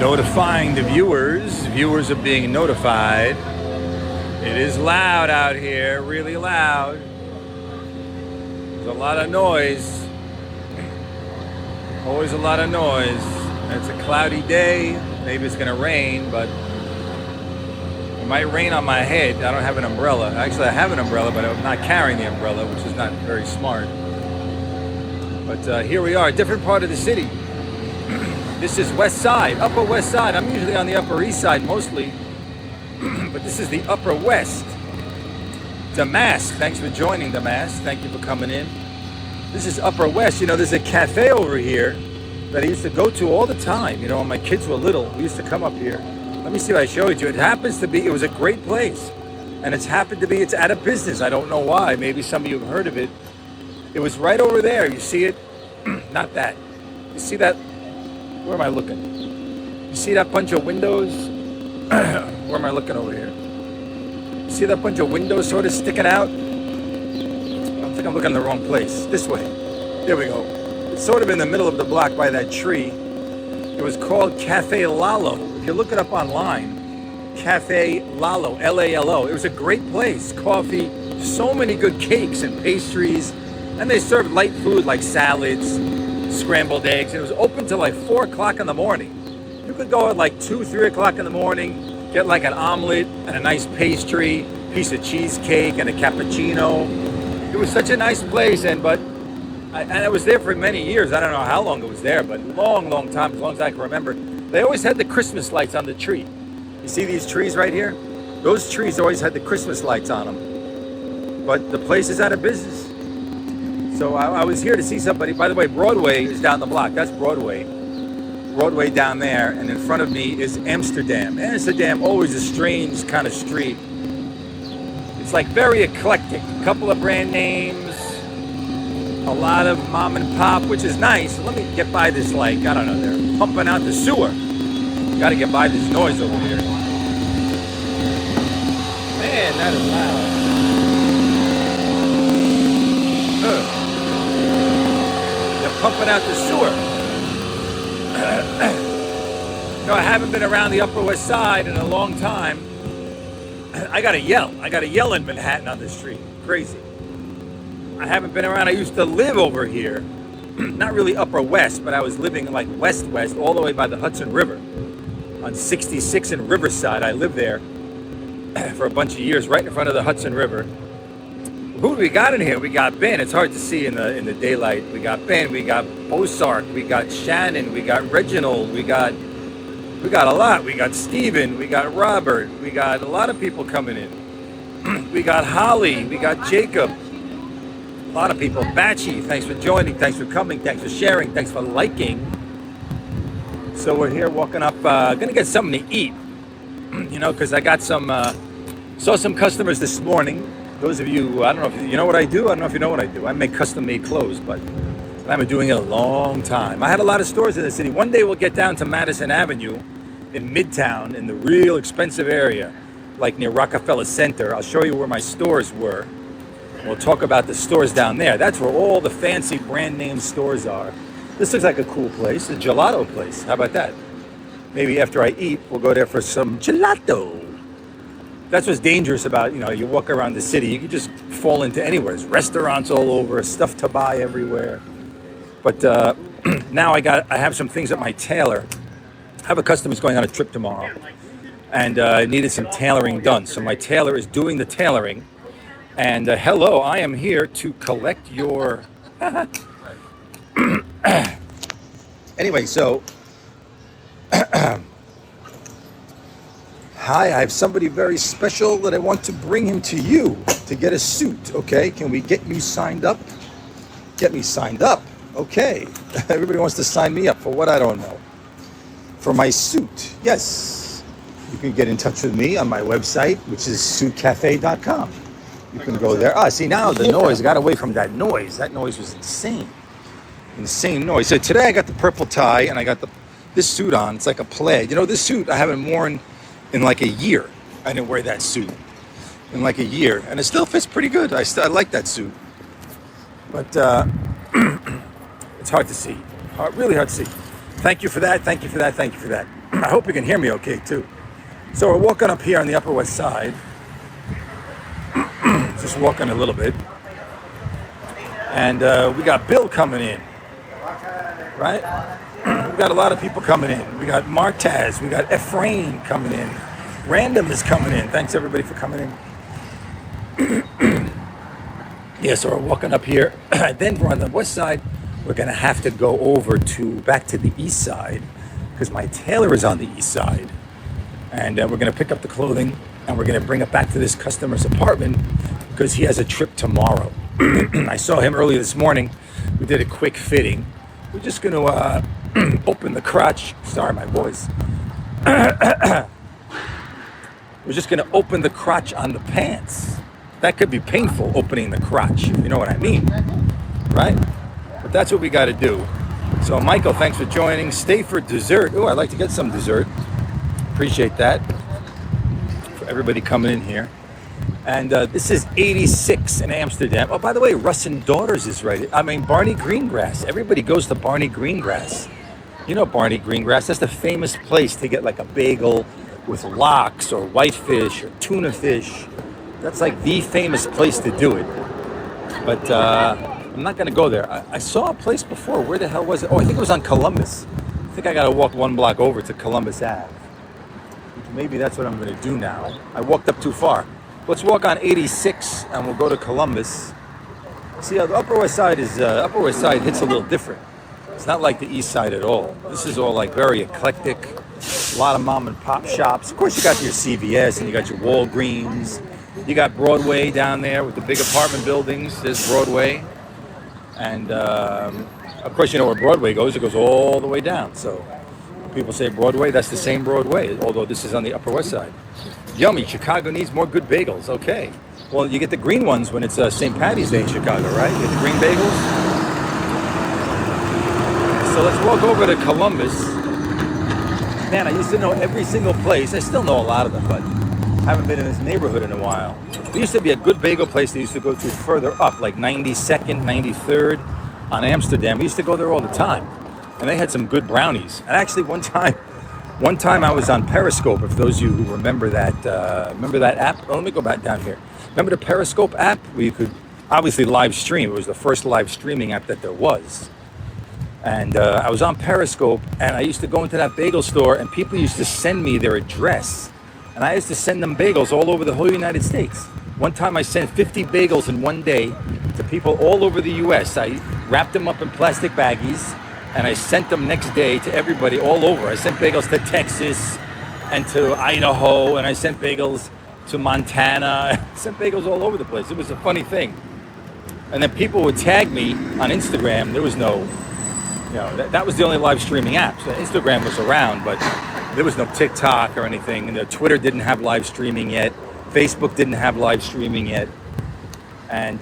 Notifying the viewers. Viewers are being notified. It is loud out here, really loud. There's a lot of noise. Always a lot of noise. It's a cloudy day. Maybe it's gonna rain, but it might rain on my head. I don't have an umbrella. Actually, I have an umbrella, but I'm not carrying the umbrella, which is not very smart. But here we are, a different part of the city. This is West Side, Upper West Side. I'm usually on the Upper East Side mostly, but this is the Upper West. Damask, thanks for joining, Damask. Thank you for coming in. This is Upper West. You know, there's a cafe over here that I used to go to all the time. You know, when my kids were little, we used to come up here. Let me see if I show it to you. It happens to be, it was a great place. And it's happened to be, it's out of business. I don't know why. Maybe some of you have heard of it. It was right over there. You see it? Not that. You see that? Where am I looking? You see that bunch of windows? Where am I looking over here? You see that bunch of windows sort of sticking out? I think I'm looking in the wrong place. This way. There we go. It's sort of in the middle of the block by that tree. It was called Cafe Lalo. If you look it up online, Cafe Lalo, L-A-L-O. It was a great place. Coffee, so many good cakes and pastries. And they served light food like salads, scrambled eggs. And it was open till like 4 o'clock in the morning. You could go at like 2, 3 o'clock in the morning, get like an omelet and a nice pastry, piece of cheesecake and a cappuccino. It was such a nice place, and I was there for many years. I don't know how long it was there, but long time, as long as I can remember. They always had the Christmas lights on the tree. You see these trees right here? Those trees always had the Christmas lights on them. But the place is out of business. So I was here to see somebody. By the way, Broadway is down the block. That's Broadway. Broadway down there, and in front of me is Amsterdam. Amsterdam, always a strange kind of street. It's like very eclectic. A couple of brand names, a lot of mom and pop, which is nice. Let me get by this, like, I don't know, they're pumping out the sewer. Gotta get by this noise over here. Man, that is loud. They're pumping out the sewer. No, I haven't been around the Upper West Side in a long time. I gotta yell in Manhattan on the street. Crazy. I haven't been around. I used to live over here. Not really Upper West, but I was living like West all the way by the Hudson River. On 66 in Riverside. I lived there for a bunch of years, right in front of the Hudson River. Who do we got in here? We got Ben. It's hard to see in the daylight. We got Ben. We got Bosark. We got Shannon. We got Reginald. We got a lot. We got Steven. We got Robert. We got a lot of people coming in. We got Holly. We got Jacob. A lot of people. Batchy, thanks for joining. Thanks for coming. Thanks for sharing. Thanks for liking. So we're here walking up. Gonna get something to eat. You know, because I got saw some customers this morning. Those of you, I don't know if you know what I do. I don't know if you know what I do. I make custom-made clothes, but I've been doing it a long time. I had a lot of stores in the city. One day we'll get down to Madison Avenue in Midtown, in the real expensive area, like near Rockefeller Center. I'll show you where my stores were. We'll talk about the stores down there. That's where all the fancy brand name stores are. This looks like a cool place, a gelato place. How about that? Maybe after I eat, we'll go there for some gelato. That's what's dangerous about, you know, you walk around the city, you can just fall into anywhere. There's restaurants all over, stuff to buy everywhere. But now I have some things at my tailor. I have a customer who's going on a trip tomorrow, and I needed some tailoring done. So my tailor is doing the tailoring. And hello, I am here to collect your... Anyway, so... Hi, I have somebody very special that I want to bring him to you to get a suit, okay? Can we get you signed up? Get me signed up, okay. Everybody wants to sign me up for what, I don't know. For my suit, yes. You can get in touch with me on my website, which is suitcafe.com. You can go there. See, now the noise, I got away from that noise. That noise was insane. Insane noise. So today I got the purple tie and I got this suit on. It's like a plaid. You know, this suit I haven't worn in like a year. I didn't wear that suit in like a year, and it still fits pretty good. I like that suit, but it's hard to see. Really hard to see. Thank you for that. Thank you for that. Thank you for that. I hope you can hear me okay too. So we're walking up here on the Upper West Side. Just walking a little bit. And we got Bill coming in, right? We got a lot of people coming in. We got Martaz, we got Ephraim coming in. Random is coming in. Thanks everybody for coming in. Yeah, so we're walking up here. Then we're on the west side. We're gonna have to go over back to the east side because my tailor is on the east side. And we're gonna pick up the clothing and we're gonna bring it back to this customer's apartment because he has a trip tomorrow. I saw him early this morning. We did a quick fitting. We're just gonna open the crotch. Sorry, my voice. We're just gonna open the crotch on the pants. That could be painful, opening the crotch. You know what I mean, right? But that's what we got to do. So, Michael, thanks for joining. Stay for dessert. Oh, I'd like to get some dessert. Appreciate that. For everybody coming in here. And this is 86 in Amsterdam. Oh, by the way, Russ and Daughters is right. I mean, Barney Greengrass. Everybody goes to Barney Greengrass. You know Barney Greengrass. That's the famous place to get like a bagel with lox or whitefish or tuna fish. That's like the famous place to do it. But I'm not going to go there. I saw a place before. Where the hell was it? Oh, I think it was on Columbus. I think I got to walk one block over to Columbus Ave. Maybe that's what I'm going to do now. I walked up too far. Let's walk on 86 and we'll go to Columbus. See, the Upper West Side hits a little different. It's not like the East Side at all. This is all like very eclectic. A lot of mom and pop shops. Of course, you got your CVS and you got your Walgreens. You got Broadway down there with the big apartment buildings. There's Broadway. And, of course, you know where Broadway goes. It goes all the way down. So when people say Broadway, that's the same Broadway, although this is on the Upper West Side. Yummy. Chicago needs more good bagels. Okay. Well, you get the green ones when it's St. Patty's Day in Chicago, right? You get the green bagels. So let's walk over to Columbus. Man, I used to know every single place. I still know a lot of them, but haven't been in this neighborhood in a while. There used to be a good bagel place that used to go to further up, like 92nd, 93rd on Amsterdam. We used to go there all the time. And they had some good brownies. And actually one time I was on Periscope, if those of you who remember that app. Oh, let me go back down here. Remember the Periscope app where you could obviously live stream? It was the first live streaming app that there was. And I was on Periscope and I used to go into that bagel store and people used to send me their address. And I used to send them bagels all over the whole United States. One time I sent 50 bagels in one day to people all over the US. I wrapped them up in plastic baggies and I sent them next day to everybody all over. I sent bagels to Texas and to Idaho, and I sent bagels to Montana. I sent bagels all over the place. It was a funny thing. And then people would tag me on Instagram. There was no, that was the only live streaming app. So Instagram was around, but there was no TikTok or anything. And Twitter didn't have live streaming yet. Facebook didn't have live streaming yet. And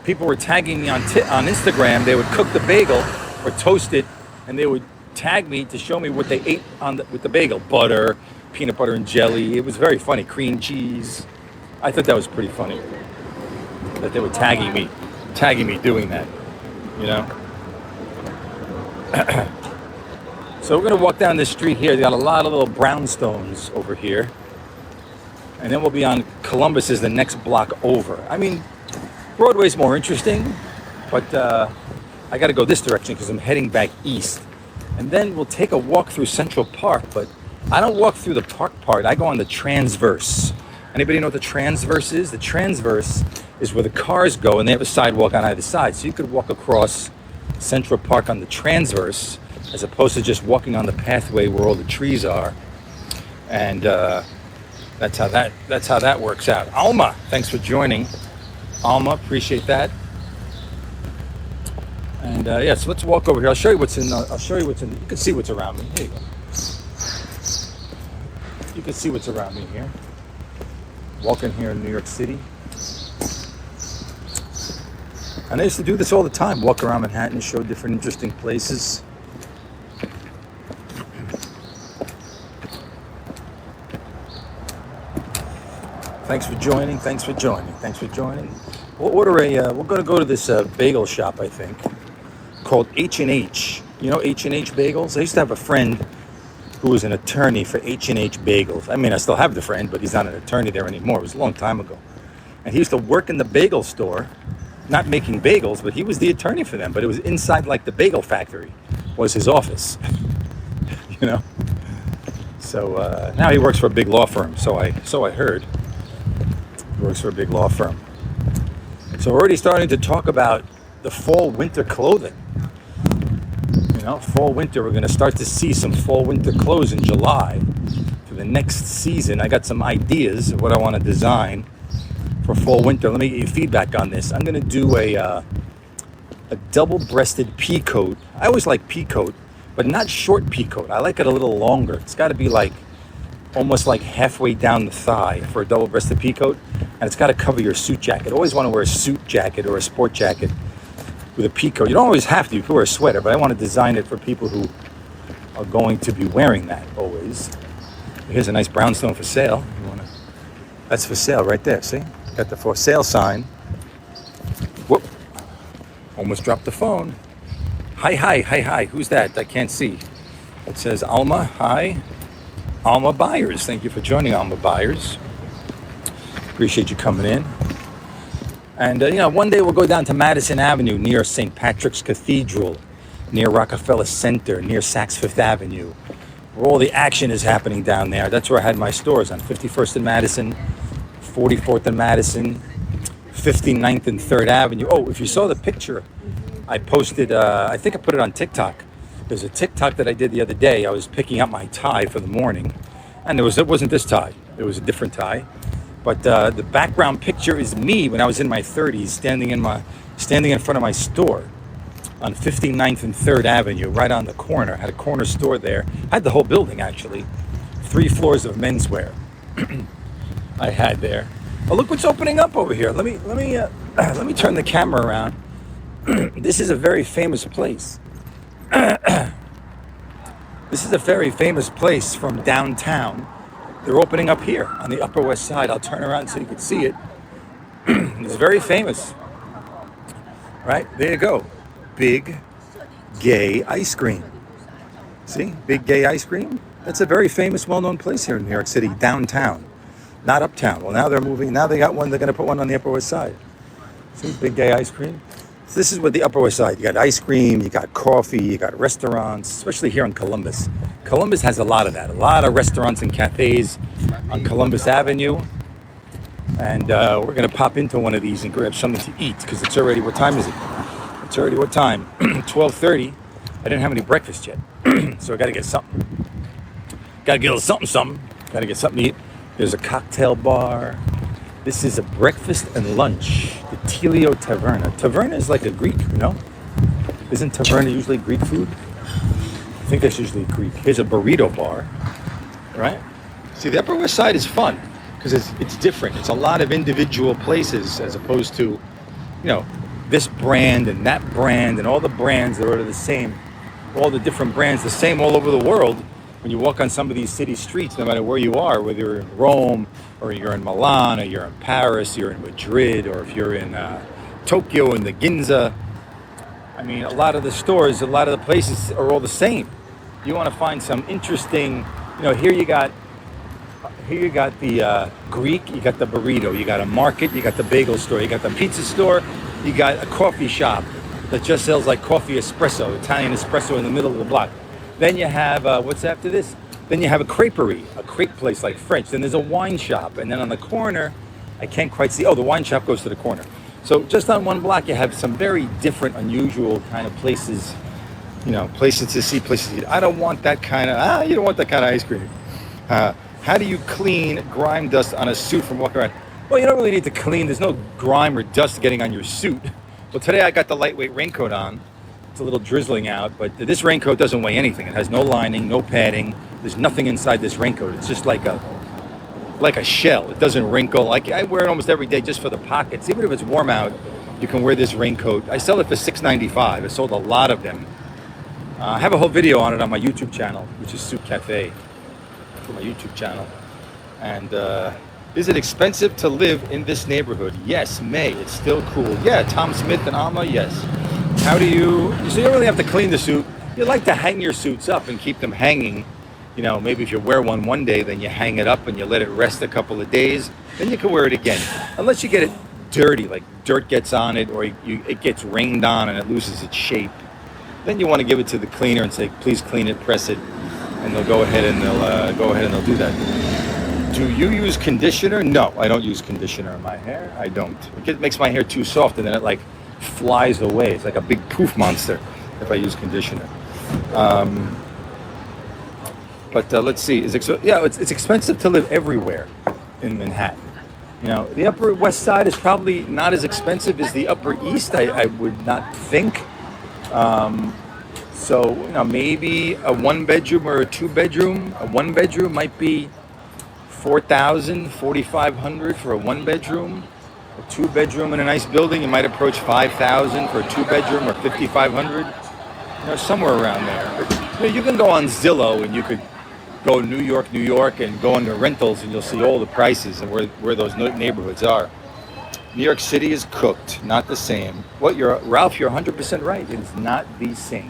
people were tagging me on Instagram. They would cook the bagel or toast it, and they would tag me to show me what they ate with the bagel. Butter, peanut butter and jelly. It was very funny. Cream cheese. I thought that was pretty funny that they were tagging me doing that, So we're going to walk down this street here. They got a lot of little brownstones over here. And then we'll be on Columbus is the next block over. I mean, Broadway's more interesting, but I got to go this direction because I'm heading back east. And then we'll take a walk through Central Park, but I don't walk through the park part. I go on the transverse. Anybody know what the transverse is? The transverse is where the cars go and they have a sidewalk on either side. So you could walk across Central Park on the transverse as opposed to just walking on the pathway where all the trees are. And that's how that works out. Alma, thanks for joining. Alma, appreciate that. And so let's walk over here. I'll show you what's in. You can see what's around me. Here you go. You can see what's around me here. Walking here in New York City. And I used to do this all the time. Walk around Manhattan and show different interesting places. Thanks for joining. We'll order we're going to go to this bagel shop, I think, called H&H. You know H&H Bagels? I used to have a friend who was an attorney for H&H Bagels. I mean, I still have the friend, but he's not an attorney there anymore. It was a long time ago. And he used to work in the bagel store, not making bagels, but he was the attorney for them. But it was inside like the bagel factory was his office, you know? So now he works for a big law firm. So I heard. He works for a big law firm. So we're already starting to talk about the fall winter clothing. You know, fall winter, we're going to start to see some fall winter clothes in July for the next season. I got some ideas of what I want to design for fall winter. Let me get your feedback on this. I'm going to do a double-breasted pea coat. I always like pea coat, but not short pea coat. I like it a little longer. It's got to be like almost like halfway down the thigh for a double-breasted pea coat, and it's got to cover your suit jacket. I always want to wear a suit jacket or a sport jacket with a pea coat. You don't always have to. You can wear a sweater, but I want to design it for people who are going to be wearing that always. Here's a nice brownstone for sale. That's for sale right there, see? Got the for sale sign. Whoop. Almost dropped the phone. Hi. Who's that? I can't see. It says Alma. Hi. Alma Buyers. Thank you for joining, Alma Buyers. Appreciate you coming in. And, one day we'll go down to Madison Avenue near St. Patrick's Cathedral, near Rockefeller Center, near Saks Fifth Avenue, where all the action is happening down there. That's where I had my stores, on 51st and Madison, 44th and Madison, 59th and 3rd Avenue. Oh, if you saw the picture I posted, I think I put it on TikTok. There's a TikTok that I did the other day. I was picking up my tie for the morning, and it wasn't this tie. It was a different tie. But the background picture is me when I was in my 30s, standing in front of my store on 59th and 3rd Avenue, right on the corner. I had a corner store there. I had the whole building, actually. 3 floors of menswear I had there. Oh, look what's opening up over here. Let me turn the camera around. This is a very famous place. This is a very famous place from downtown. They're opening up here on the Upper West Side. I'll turn around so you can see it. It's very famous. Right? There you go. Big Gay Ice Cream. See? Big Gay Ice Cream. That's a very famous, well-known place here in New York City, downtown. Not uptown. Well, now they're moving. Now they got one. They're going to put one on the Upper West Side. See? Big Gay Ice Cream. So this is what the Upper West Side. You got ice cream, you got coffee, you got restaurants, especially here in Columbus. Columbus has a lot of that. A lot of restaurants and cafes on Columbus Avenue. And we're going to pop into one of these and grab something to eat because it's already, what time is it? It's already what time? 12:30. I didn't have any breakfast yet. So I got to get something. Got to get a little something. Got to get something to eat. There's a cocktail bar. This is a breakfast and lunch. The Telio Taverna. Taverna is like a Greek, Isn't Taverna usually Greek food? I think that's usually Greek. Here's a burrito bar, right? See, the Upper West Side is fun because it's different. It's a lot of individual places as opposed to, this brand and that brand and all the brands that are the same. All the different brands, the same all over the world. When you walk on some of these city streets, no matter where you are, whether you're in Rome or you're in Milan or you're in Paris, you're in Madrid, or if you're in Tokyo in the Ginza, I mean, a lot of the stores, a lot of the places are all the same. You want to find some interesting, here you got the Greek, you got the burrito, you got a market, you got the bagel store, you got the pizza store, you got a coffee shop that just sells like coffee espresso, Italian espresso in the middle of the block. Then you have, what's after this? Then you have a creperie, a crepe place like French. Then there's a wine shop. And then on the corner, I can't quite see. Oh, the wine shop goes to the corner. So just on one block, you have some very different, unusual kind of places, places to see, places to eat. I don't want that kind of, you don't want that kind of ice cream. How do you clean grime dust on a suit from walking around? Well, you don't really need to clean. There's no grime or dust getting on your suit. Well, today I got the lightweight raincoat on. It's a little drizzling out, but this raincoat doesn't weigh anything. It has no lining, no padding. There's nothing inside this raincoat. It's just like a shell. It doesn't wrinkle. I wear it almost every day just for the pockets. Even if it's warm out, you can wear this raincoat. I sell it for $6.95. I sold a lot of them. I have a whole video on it on my YouTube channel, which is Suit Cafe, for my YouTube channel. And is it expensive to live in this neighborhood? Yes, May. It's still cool. Yeah, Tom Smith and Alma, yes. How do so you don't really have to clean the suit. You like to hang your suits up and keep them hanging maybe if you wear one day, then you hang it up and you let it rest a couple of days, then you can wear it again. Unless you get it dirty, like dirt gets on it, or it gets rained on and it loses its shape. Then you want to give it to the cleaner and say, please clean it, press it, and they'll go ahead and they'll do that. Do you use conditioner? No, I don't use conditioner in my hair. I don't. It makes my hair too soft, and then it like flies away. It's like a big poof monster if I use conditioner. But let's see. It's expensive to live everywhere in Manhattan. The Upper West Side is probably not as expensive as the Upper East. I would not think. So maybe a 1-bedroom or a 2-bedroom. A 1-bedroom might be $4,000, $4,500 for a 1-bedroom. A 2-bedroom in a nice building, you might approach $5,000 for a 2-bedroom, or $5,500. Somewhere around there. You can go on Zillow and you could go New York, and go into rentals, and you'll see all the prices and where those neighborhoods are. New York City is cooked, not the same. Ralph, you're 100% right. It is not the same.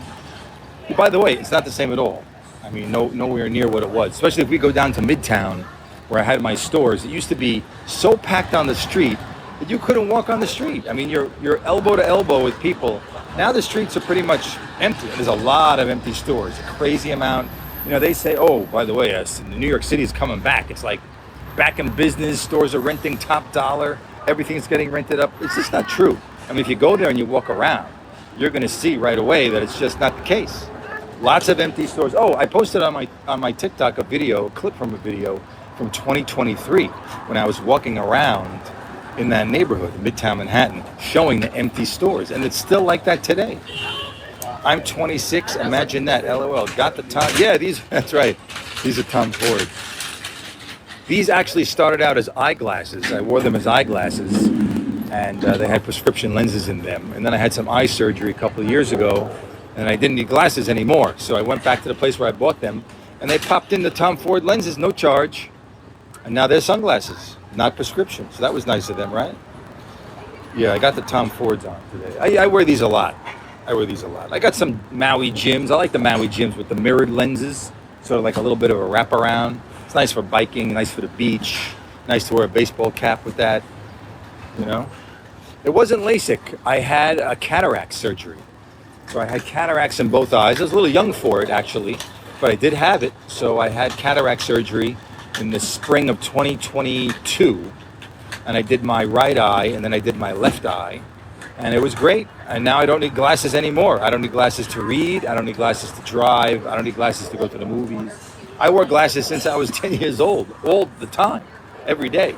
By the way, it's not the same at all. I mean, nowhere near what it was. Especially if we go down to Midtown, where I had my stores. It used to be so packed on the street that you couldn't walk on the street. I mean, you're elbow to elbow with people. Now the streets are pretty much empty. There's a lot of empty stores, a crazy amount. They say, oh, by the way, New York City is coming back. It's like back in business. Stores are renting top dollar. Everything's getting rented up. It's just not true. I mean, if you go there and you walk around, you're going to see right away that it's just not the case. Lots of empty stores. Oh, I posted on my TikTok a clip from a video from 2023 when I was walking around in that neighborhood, Midtown Manhattan, showing the empty stores. And it's still like that today. I'm 26. Imagine that. LOL. Got the Tom. Yeah, that's right. These are Tom Ford. These actually started out as eyeglasses. I wore them as eyeglasses, and they had prescription lenses in them. And then I had some eye surgery a couple of years ago, and I didn't need glasses anymore. So I went back to the place where I bought them, and they popped in the Tom Ford lenses, no charge. And now they're sunglasses, not prescription. So that was nice of them, right? Yeah, I got the Tom Fords on today. I wear these a lot. I got some Maui Jims. I like the Maui Jims with the mirrored lenses, sort of like a little bit of a wraparound. It's nice for biking, nice for the beach, nice to wear a baseball cap with that, It wasn't LASIK. I had a cataract surgery. So I had cataracts in both eyes. I was a little young for it, actually, but I did have it. So I had cataract surgery in the spring of 2022, and I did my right eye, and then I did my left eye. And it was great. And now I don't need glasses anymore. I don't need glasses to read. I don't need glasses to drive. I don't need glasses to go to the movies. I wore glasses since I was 10 years old, all the time, every day,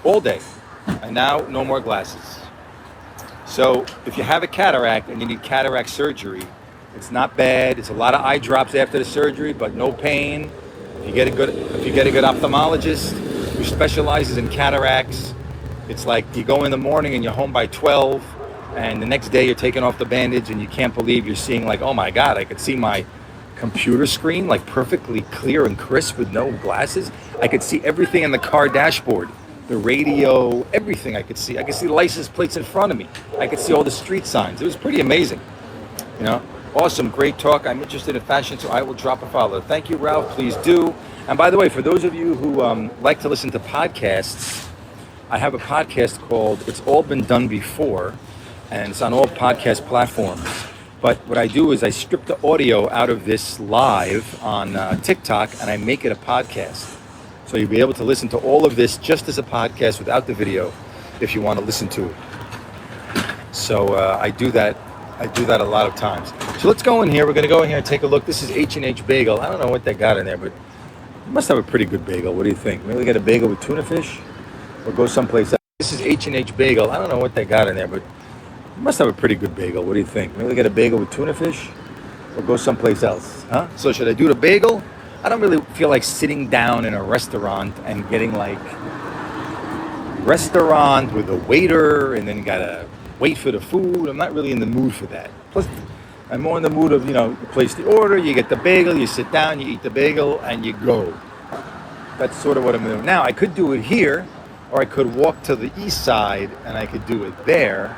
all day. And now, no more glasses. So if you have a cataract and you need cataract surgery, it's not bad. It's a lot of eye drops after the surgery, but no pain. If you get a good ophthalmologist who specializes in cataracts, it's like you go in the morning and you're home by 12. And the next day you're taking off the bandage and you can't believe you're seeing, like, oh my God, I could see my computer screen like perfectly clear and crisp with no glasses. I could see everything in the car dashboard, the radio, everything I could see. I could see license plates in front of me. I could see all the street signs. It was pretty amazing. Awesome, great talk. I'm interested in fashion, so I will drop a follow. Thank you, Ralph. Please do. And by the way, for those of you who like to listen to podcasts, I have a podcast called It's All Been Done Before, and it's on all podcast platforms. But what I do is I strip the audio out of this live on TikTok, and I make it a podcast. So you'll be able to listen to all of this just as a podcast without the video if you want to listen to it. So I do that a lot of times. So let's go in here. We're going to go in here and take a look. This is H&H Bagel. I don't know what they got in there, but it must have a pretty good bagel. What do you think? Maybe get a bagel with tuna fish? Or go someplace else? This is H&H Bagel. I don't know what they got in there, but it must have a pretty good bagel. What do you think? Maybe get a bagel with tuna fish? Or go someplace else? Huh? So should I do the bagel? I don't really feel like sitting down in a restaurant and getting like restaurant with a waiter and then gotta wait for the food. I'm not really in the mood for that. Plus, I'm more in the mood of, you place the order, you get the bagel, you sit down, you eat the bagel, and you go. That's sort of what I'm doing. Now, I could do it here, or I could walk to the east side and I could do it there.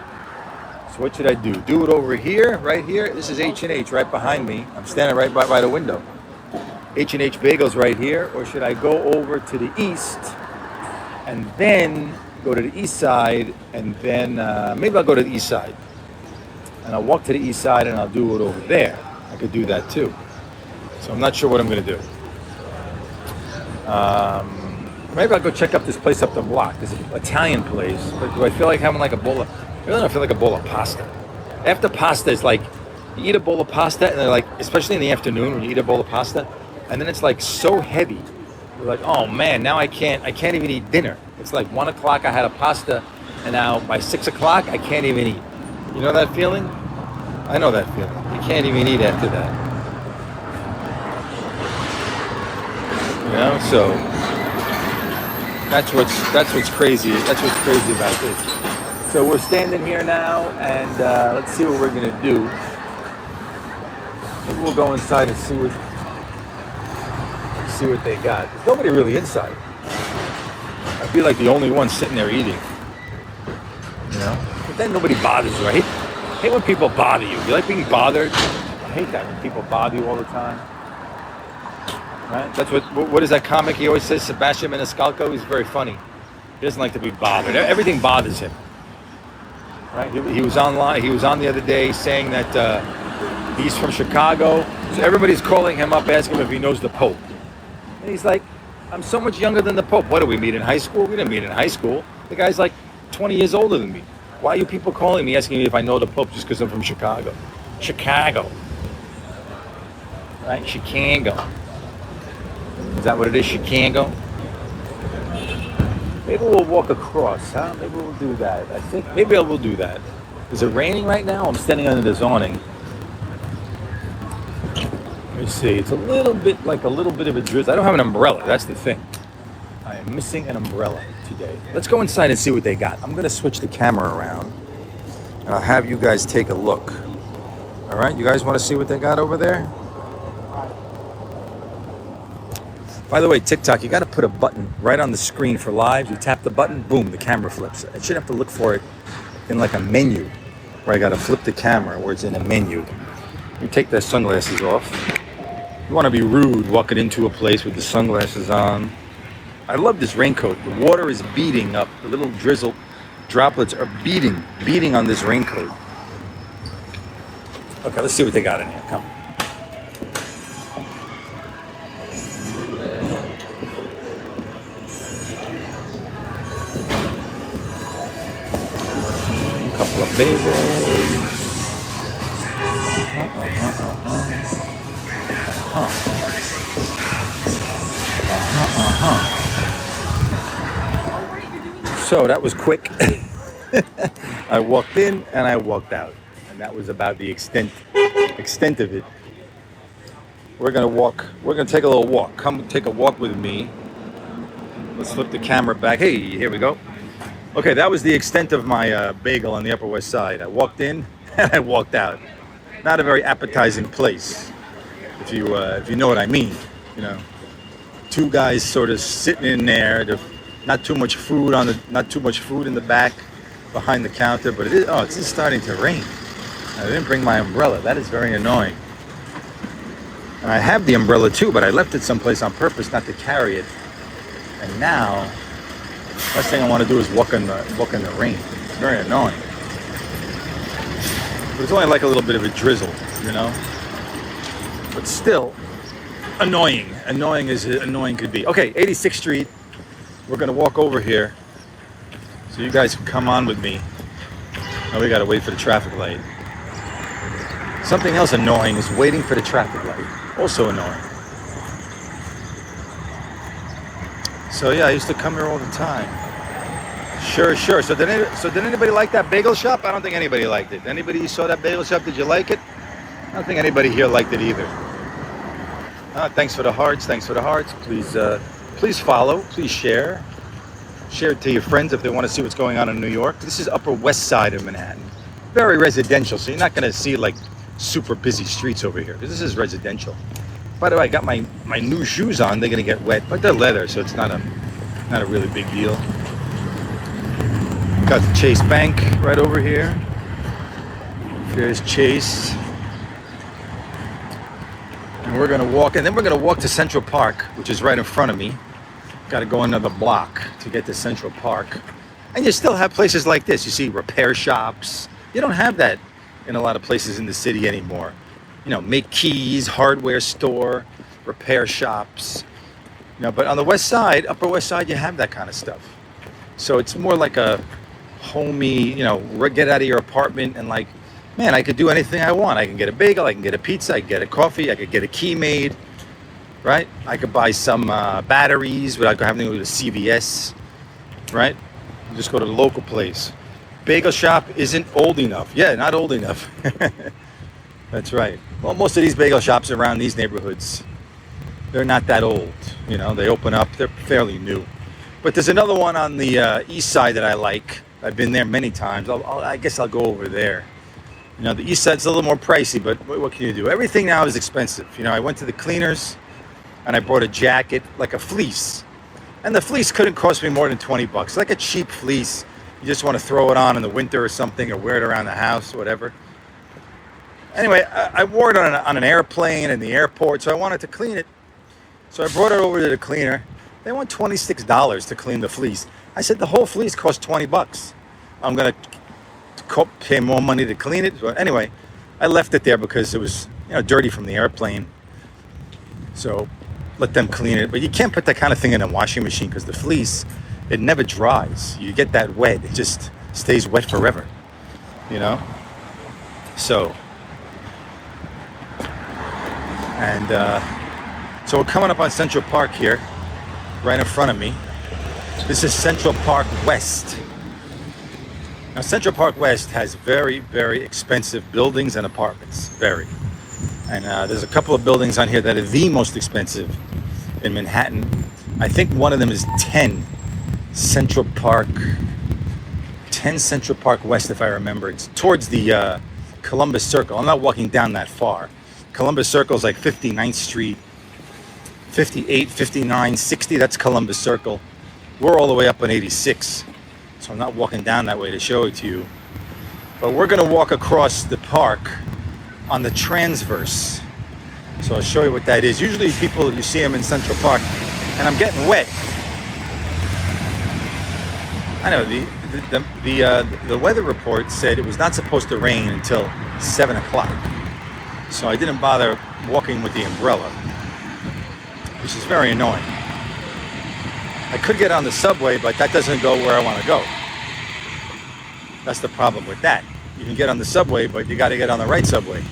So what should I do? Do it over here, right here? This is H&H right behind me. I'm standing right by the window. H&H Bagels right here, or should I go over to the east and then go to the east side, and then maybe I'll go to the east side and I'll walk to the east side and I'll do it over there. I could do that too. So I'm not sure what I'm going to do. Maybe I'll go check up this place up the block. There's an Italian place, but do I feel like having like a bowl of, I really don't feel like a bowl of pasta. After pasta, it's like, you eat a bowl of pasta and they're like, especially in the afternoon when you eat a bowl of pasta, and then it's like so heavy. You're like, oh man, now I can't even eat dinner. It's like 1 o'clock I had a pasta, and now by 6 o'clock I can't even eat. You know that feeling? I know that feeling. You can't even eat after that. You know, so that's what's crazy. That's what's crazy about this. So we're standing here now, and let's see what we're gonna do. Maybe we'll go inside and see what they got. There's nobody really inside. I feel like the only one sitting there eating. You know? But then nobody bothers you. I hate when people bother you. You like being bothered? I hate that when people bother you all the time. Right? That's what is that comic he always says? Sebastian Maniscalco. He's very funny. He doesn't like to be bothered. Everything bothers him. Right? He was online. He was on the other day saying that he's from Chicago. So everybody's calling him up asking him if he knows the Pope. And he's like, I'm so much younger than the Pope. What, did we meet in high school? We didn't meet in high school. The guy's like 20 years older than me. Why are you people calling me asking me if I know the Pope just because I'm from Chicago? Chicago. Right? Chicago. Is that what it is? Chicago? Maybe we'll walk across, huh? Maybe we'll do that. I think maybe I will do that. Is it raining right now? I'm standing under this awning. Let me see. It's a little bit of a drizzle. I don't have an umbrella. That's the thing. I am missing an umbrella today. Let's go inside and see what they got. I'm going to switch the camera around, and I'll have you guys take a look. All right? You guys want to see what they got over there? By the way, TikTok, you got to put a button right on the screen for live. You tap the button, boom, the camera flips. I should have to look for it in like a menu, where I got to flip the camera, where it's in a menu. You take the sunglasses off. You want to be rude walking into a place with the sunglasses on. I love this raincoat. The water is beating up. The little drizzle droplets are beating on this raincoat. Okay, let's see what they got in here. Come. A couple of bagels. So that was quick. I walked in and I walked out, and that was about the extent of it. We're gonna take a little walk. Come take a walk with me. Let's flip the camera back. Hey, here we go. Okay, that was the extent of my bagel on the Upper West Side. I walked in and I walked out. Not a very appetizing place, if you know what I mean. You know, two guys sort of sitting in there. Not too much food in the back, behind the counter. But it's just starting to rain. I didn't bring my umbrella. That is very annoying. And I have the umbrella too, but I left it someplace on purpose not to carry it. And now, last thing I want to do is walk in the rain. It's very annoying. But it's only like a little bit of a drizzle, you know. But still, annoying. Annoying as annoying could be. Okay, 86th Street. We're gonna walk over here, so you guys can come on with me. Now we gotta wait for the traffic light. Something else annoying is waiting for the traffic light. Also annoying. So yeah, I used to come here all the time. Sure. So did anybody like that bagel shop? I don't think anybody liked it. Anybody saw that bagel shop? Did you like it? I don't think anybody here liked it either. Thanks for the hearts. Please follow. Please share. Share it to your friends if they want to see what's going on in New York. This is Upper West Side of Manhattan. Very residential, so you're not going to see like super busy streets over here. This is residential. By the way, I got my new shoes on. They're going to get wet, but they're leather, so it's not a really big deal. Got the Chase Bank right over here. There's Chase. And we're gonna walk, and then we're gonna walk to Central Park, which is right in front of me. Got to go another block to get to Central Park. And you still have places like this. You see repair shops. You don't have that in a lot of places in the city anymore. You know, make keys, hardware store, repair shops. You know, but on the west side, Upper West Side, you have that kind of stuff. So it's more like a homey, you know, get out of your apartment and like, man, I could do anything I want. I can get a bagel, I can get a pizza, I can get a coffee, I could get a key made, right? I could buy some batteries without having to go to CVS, right? Just go to the local place. Bagel shop isn't old enough. Yeah, not old enough. That's right. Well, most of these bagel shops around these neighborhoods, they're not that old. You know, they open up, they're fairly new. But there's another one on the east side that I like. I've been there many times. I guess I'll go over there. You know, the east side's a little more pricey, but what can you do? Everything now is expensive. You know, I went to the cleaners and I bought a jacket, like a fleece. And the fleece couldn't cost me more than $20. Like a cheap fleece. You just want to throw it on in the winter or something, or wear it around the house, whatever. Anyway, I wore it on an airplane in the airport, so I wanted to clean it. So I brought it over to the cleaner. They want $26 to clean the fleece. I said the whole fleece costs $20. I'm gonna pay more money to clean it. But anyway, I left it there because it was, you know, dirty from the airplane. So let them clean it. But you can't put that kind of thing in a washing machine because the fleece, it never dries. You get that wet, it just stays wet forever. You know. So, and so we're coming up on Central Park here, right in front of me. This is Central Park West. Now, Central Park West has very, very expensive buildings and apartments. Very. And there's a couple of buildings on here that are the most expensive in Manhattan. I think one of them is 10 Central Park West, if I remember. It's towards the Columbus Circle. I'm not walking down that far. Columbus Circle is like 59th Street, 58, 59, 60. That's Columbus Circle. We're all the way up on 86. So I'm not walking down that way to show it to you. But we're going to walk across the park on the transverse. So I'll show you what that is. Usually people, you see them in Central Park, and I'm getting wet. I know, the weather report said it was not supposed to rain until 7 o'clock. So I didn't bother walking with the umbrella, which is very annoying. I could get on the subway, but that doesn't go where I want to go. That's the problem with that. You can get on the subway, but you got to get on the right subway.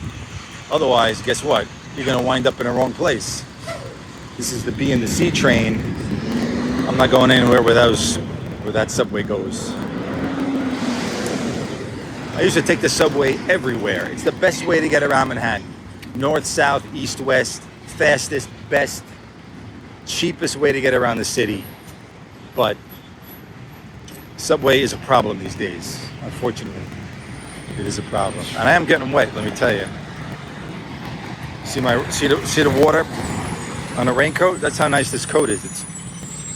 Otherwise, guess what? You're going to wind up in the wrong place. This is the B and the C train. I'm not going anywhere where that subway goes. I used to take the subway everywhere. It's the best way to get around Manhattan. North, south, east, west, fastest, best, cheapest way to get around the city. But subway is a problem these days, unfortunately. It is a problem. And I am getting wet, let me tell you. See the water on the raincoat? That's how nice this coat is.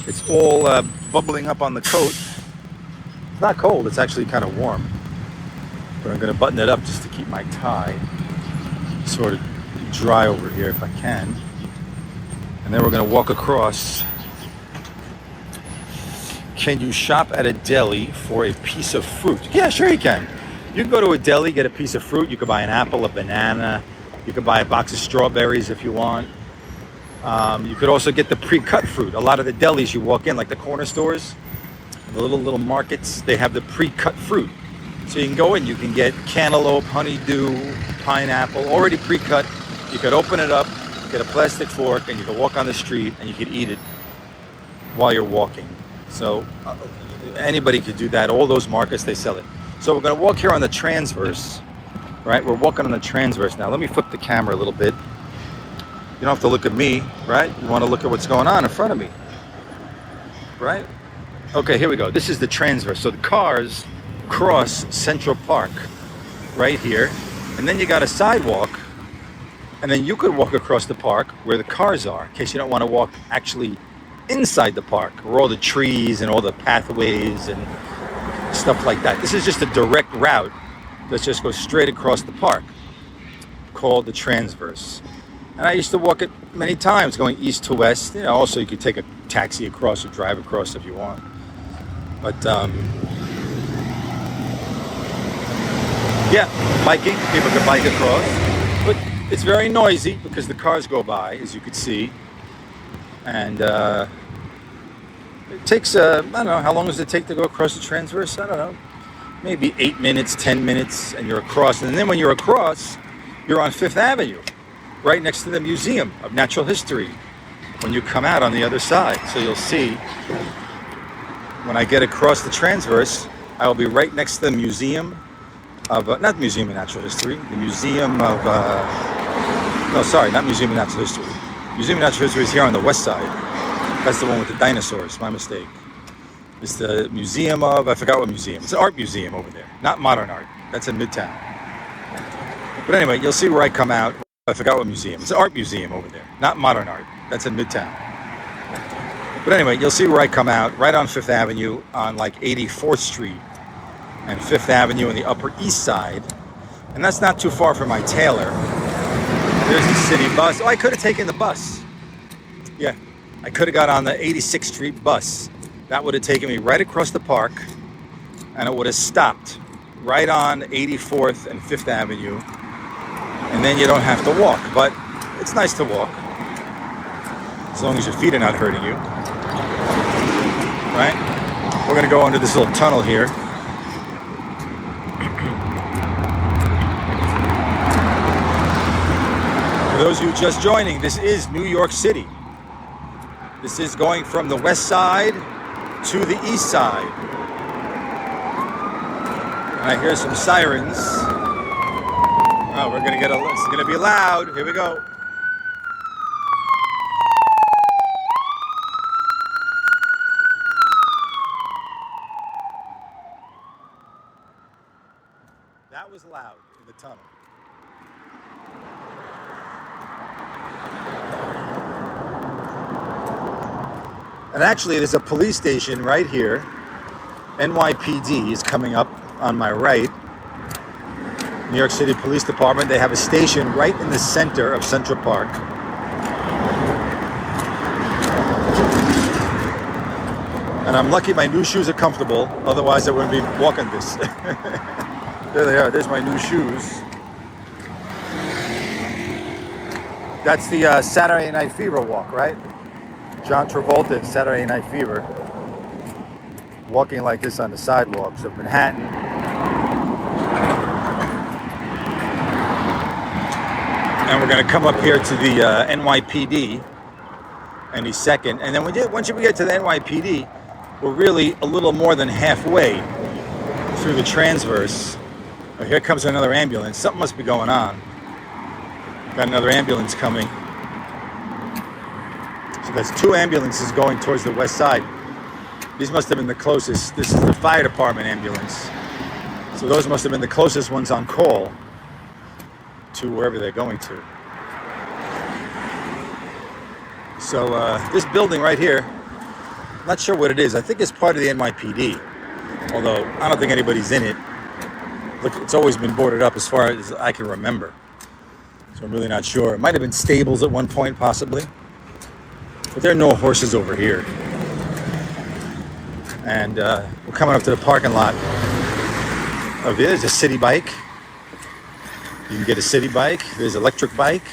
It's all bubbling up on the coat. It's not cold, it's actually kind of warm. But I'm going to button it up just to keep my tie sort of dry over here if I can. And then we're going to walk across. Can you shop at a deli for a piece of fruit? Yeah, sure you can. You can go to a deli, get a piece of fruit. You could buy an apple, a banana. You could buy a box of strawberries if you want. You could also get the pre-cut fruit. A lot of the delis you walk in, like the corner stores, the little markets, they have the pre-cut fruit. So you can go in, you can get cantaloupe, honeydew, pineapple, already pre-cut. You could open it up, get a plastic fork, and you can walk on the street and you could eat it while you're walking. So anybody could do that. All those markets, they sell it. So we're going to walk here on the transverse, right? We're walking on the transverse now. Let me flip the camera a little bit. You don't have to look at me, right? You want to look at what's going on in front of me, right? Okay, here we go. This is the transverse. So the cars cross Central Park right here, and then you got a sidewalk, and then you could walk across the park where the cars are, in case you don't want to walk actually inside the park, where all the trees and all the pathways and stuff like that. This is just a direct route that just goes straight across the park, called the transverse. And I used to walk it many times going east to west. You know, also you could take a taxi across or drive across if you want. But yeah, biking, people can bike across. But it's very noisy because the cars go by, as you could see. And it takes, I don't know, how long does it take to go across the transverse? I don't know. Maybe 8 minutes, 10 minutes, and you're across. And then when you're across, you're on Fifth Avenue, right next to the Museum of Natural History when you come out on the other side. So you'll see when I get across the transverse, I will be right next to the Museum of, not Museum of Natural History, the Museum of, no, sorry, not Museum of Natural History. Museum of Natural History is here on the west side. That's the one with the dinosaurs, my mistake. It's the Museum of, I forgot what museum. It's an art museum over there, not modern art. That's in Midtown. But anyway, you'll see where I come out. I forgot what museum. It's an art museum over there, not modern art. That's in Midtown. But anyway, you'll see where I come out, right on Fifth Avenue on like 84th Street and Fifth Avenue on the Upper East Side. And that's not too far from my tailor. There's the city bus. Oh, I could have taken the bus. Yeah, I could have got on the 86th Street bus. That would have taken me right across the park and it would have stopped right on 84th and Fifth Avenue. And then you don't have to walk, but it's nice to walk. As long as your feet are not hurting you. Right? We're going to go under this little tunnel here. For those of you just joining, this is New York City. This is going from the west side to the east side. And I hear some sirens. Oh, we're going to get it's going to be loud. Here we go. That was loud in the tunnel. And actually, there's a police station right here. NYPD is coming up on my right. New York City Police Department. They have a station right in the center of Central Park. And I'm lucky my new shoes are comfortable. Otherwise, I wouldn't be walking this. There they are. There's my new shoes. That's the Saturday Night Fever walk, right? John Travolta in Saturday Night Fever. Walking like this on the sidewalks of Manhattan. And we're going to come up here to the NYPD any second. And then once we get to the NYPD, we're really a little more than halfway through the transverse. Oh, here comes another ambulance. Something must be going on. Got another ambulance coming. So that's two ambulances going towards the west side. These must have been the closest. This is the fire department ambulance. So those must have been the closest ones on call to wherever they're going to. So this building right here, I'm not sure what it is. I think it's part of the NYPD. Although I don't think anybody's in it. Look, it's always been boarded up as far as I can remember. So I'm really not sure. It might have been stables at one point, possibly. But there are no horses over here. And we're coming up to the parking lot. Oh, there's a city bike. You can get a city bike. There's an electric bike.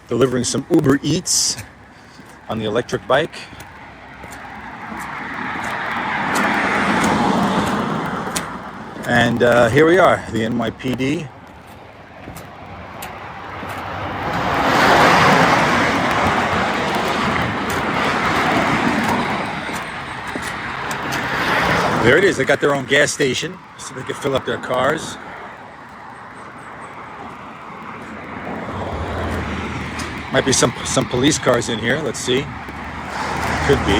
Delivering some Uber Eats on the electric bike. And here we are, the NYPD. There it is. They got their own gas station so they can fill up their cars. Might be some police cars in here. Let's see. Could be.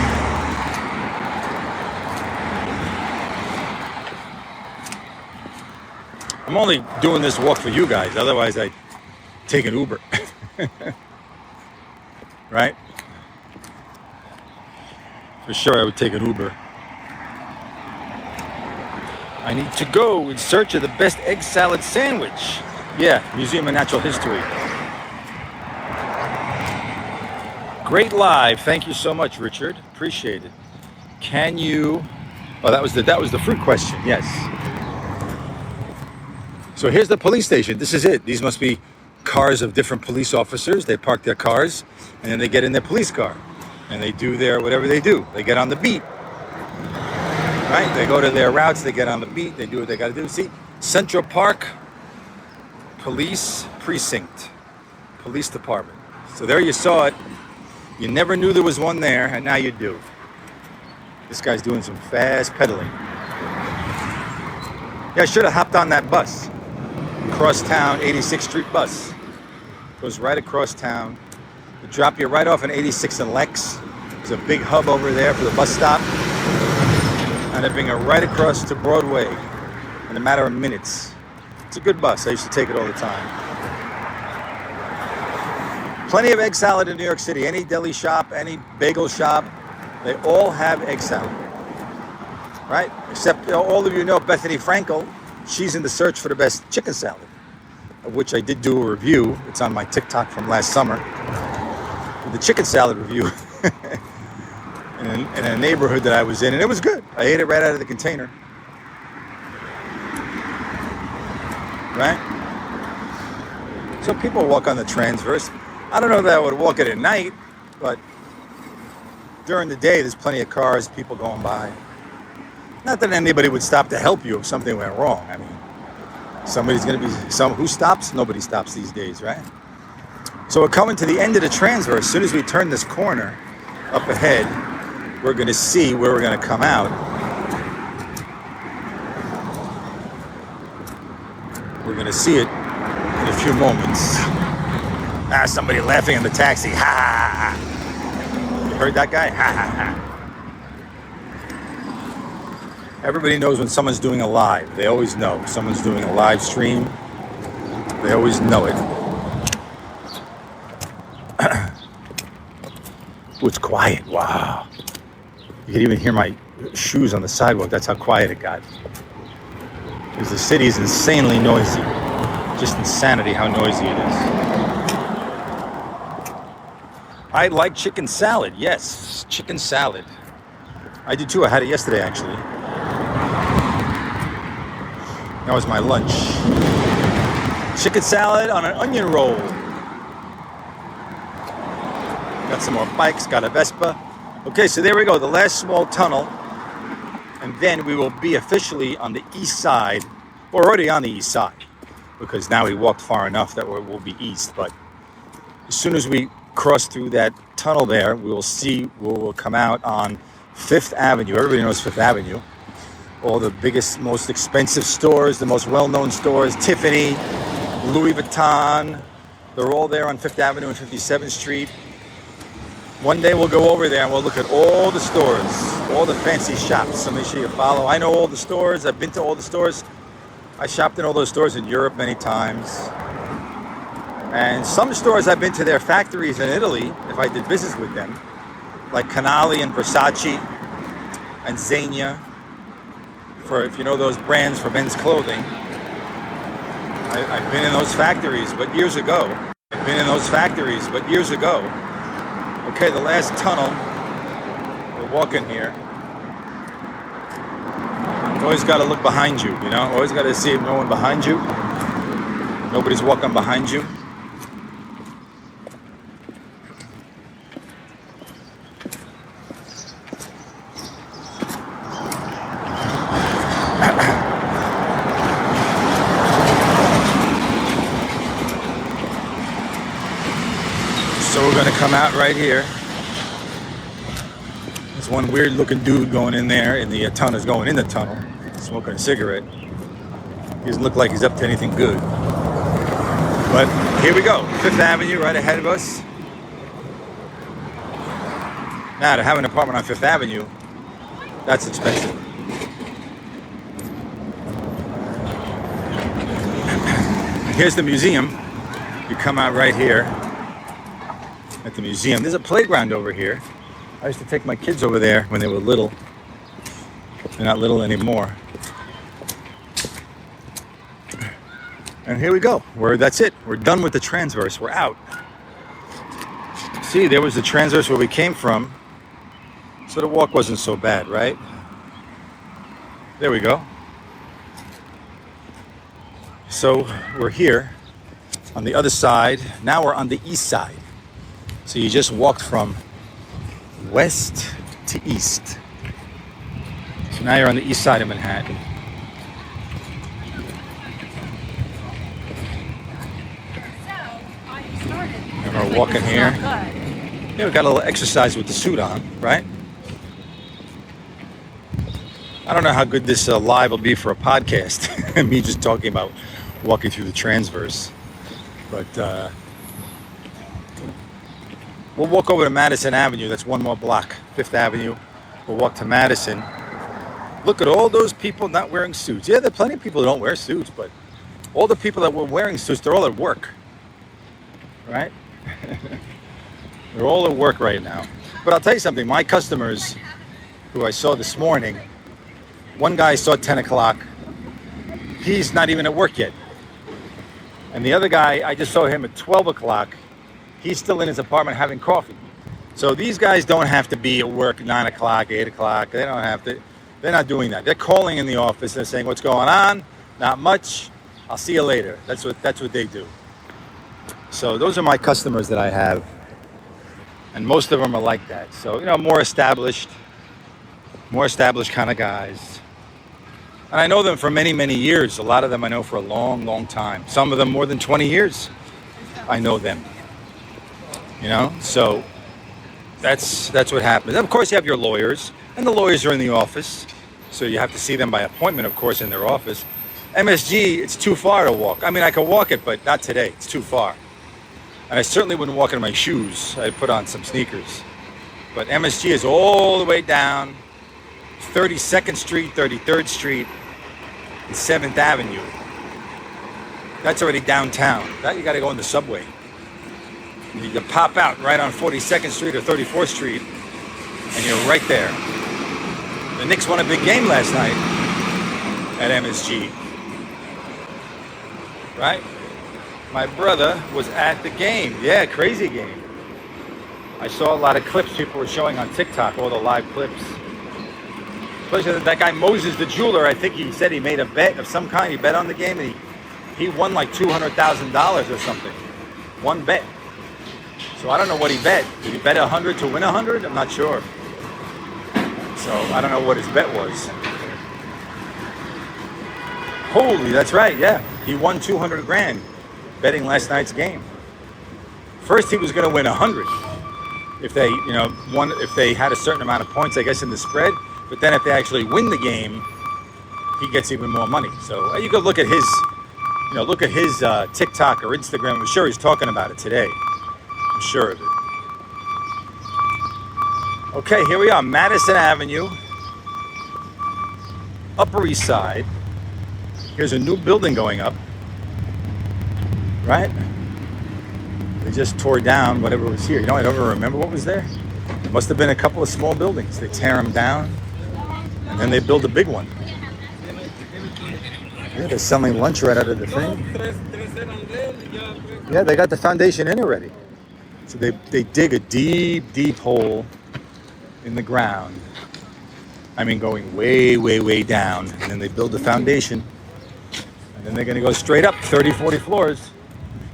I'm only doing this walk for you guys. Otherwise, I'd take an Uber. Right? For sure, I would take an Uber. I need to go in search of the best egg salad sandwich. Yeah, Museum of Natural History. Great live. Thank you so much, Richard. Appreciate it. Can you? Oh, that was the fruit question. Yes. So here's the police station. This is it. These must be cars of different police officers. They park their cars, and then they get in their police car, and they do their whatever they do. They get on the beat. Right? They go to their routes. They get on the beat. They do what they got to do. See, Central Park Police Precinct, Police Department. So there you saw it. You never knew there was one there, and now you do. This guy's doing some fast pedaling. Yeah, I should have hopped on that bus. Cross town, 86th Street bus. Goes right across town. They drop you right off in 86 and Lex. There's a big hub over there for the bus stop. And they bring it right across to Broadway in a matter of minutes. It's a good bus. I used to take it all the time. Plenty of egg salad in New York City. Any deli shop, any bagel shop, they all have egg salad. Right? Except all of you know Bethany Frankel. She's in the search for the best chicken salad, of which I did do a review. It's on my TikTok from last summer. The chicken salad review in a neighborhood that I was in, and it was good. I ate it right out of the container. Right? So people walk on the transverse. I don't know that I would walk it at night, but during the day, there's plenty of cars, people going by. Not that anybody would stop to help you if something went wrong. I mean, somebody's going to be who stops? Nobody stops these days, right? So we're coming to the end of the transverse. As soon as we turn this corner up ahead, we're going to see where we're going to come out. We're going to see it in a few moments. Somebody laughing in the taxi. Ha ha ha. You heard that guy? Ha ha ha. Everybody knows when someone's doing a live. They always know. Someone's doing a live stream. They always know it. Oh, it's quiet. Wow. You can even hear my shoes on the sidewalk. That's how quiet it got. Because the city is insanely noisy. Just insanity how noisy it is. I like chicken salad. Yes, chicken salad. I did too. I had it yesterday, actually. That was my lunch. Chicken salad on an onion roll. Got some more bikes, got a Vespa. Okay, so there we go, the last small tunnel. And then we will be officially on the east side. We're already on the east side, because now we walked far enough that we'll be east. But as soon as we cross through that tunnel there, we will come out on Fifth Avenue. Everybody knows Fifth Avenue. All the biggest, most expensive stores, the most well-known stores, Tiffany, Louis Vuitton, they're all there on Fifth Avenue and 57th Street. One day we'll go over there and we'll look at all the stores, all the fancy shops. So make sure you follow. I know all the stores. I've been to all the stores. I shopped in all those stores in Europe many times. And some stores I've been to their factories in Italy, if I did business with them, like Canali and Versace and Zegna. For if you know those brands for men's clothing, I've been in those factories, but years ago. Okay, the last tunnel. We're walking here. You always got to look behind you, you know. Always got to see if no one behind you. Nobody's walking behind you. So we're going to come out right here. There's one weird looking dude going in there, and the tunnel is going in the tunnel, smoking a cigarette. He doesn't look like he's up to anything good. But here we go. Fifth Avenue right ahead of us. Now, to have an apartment on Fifth Avenue, that's expensive. Here's the museum. You come out right here at the museum. There's a playground over here. I used to take my kids over there when they were little. They're not little anymore. And here we go. That's it. We're done with the transverse. We're out. See, there was the transverse where we came from. So the walk wasn't so bad, right? There we go. So we're here on the other side. Now we're on the east side. So you just walked from west to east. So now you're on the east side of Manhattan. And we're walking here. Yeah, we got a little exercise with the suit on, right? I don't know how good this live will be for a podcast. Me just talking about walking through the transverse. But we'll walk over to Madison Avenue. That's one more block. Fifth Avenue. We'll walk to Madison. Look at all those people not wearing suits. Yeah, there are plenty of people who don't wear suits, but all the people that were wearing suits, they're all at work. Right? They're all at work right now. But I'll tell you something. My customers who I saw this morning, one guy I saw at 10 o'clock. He's not even at work yet. And the other guy, I just saw him at 12 o'clock. He's still in his apartment having coffee. So these guys don't have to be at work at 9 o'clock, 8 o'clock. They don't have to. They're not doing that. They're calling in the office. They're saying, what's going on? Not much. I'll see you later. That's what they do. So those are my customers that I have. And most of them are like that. So, more established kind of guys. And I know them for many, many years. A lot of them I know for a long, long time. Some of them more than 20 years. I know them. So that's what happens. And of course, you have your lawyers. And the lawyers are in the office. So you have to see them by appointment, of course, in their office. MSG, it's too far to walk. I mean, I can walk it, but not today. It's too far. And I certainly wouldn't walk in my shoes. I'd put on some sneakers. But MSG is all the way down 32nd Street, 33rd Street, and 7th Avenue. That's already downtown. That you got to go on the subway. You can pop out right on 42nd Street or 34th Street, and you're right there. The Knicks won a big game last night at MSG. Right? My brother was at the game. Yeah, crazy game. I saw a lot of clips people were showing on TikTok, all the live clips. Especially that guy Moses, the jeweler, I think he said he made a bet of some kind. He bet on the game and he won like $200,000 or something. One bet. So I don't know what he bet. Did he bet 100 to win 100? I'm not sure. So I don't know what his bet was. Holy, that's right, yeah. He won 200 grand betting last night's game. First he was going to win 100 if they, if they had a certain amount of points, I guess, in the spread. But then if they actually win the game, he gets even more money. So you could look at his, TikTok or Instagram. I'm sure he's talking about it today. I'm sure of it. Okay, here we are, Madison Avenue, Upper East Side. Here's a new building going up, right? They just tore down whatever was here. I don't even remember what was there. Must have been a couple of small buildings. They tear them down, and then they build a big one. Yeah, they're selling lunch right out of the thing. Yeah, they got the foundation in already. So they dig a deep, deep hole in the ground. I mean, going way, way, way down. And then they build the foundation. And then they're going to go straight up 30, 40 floors.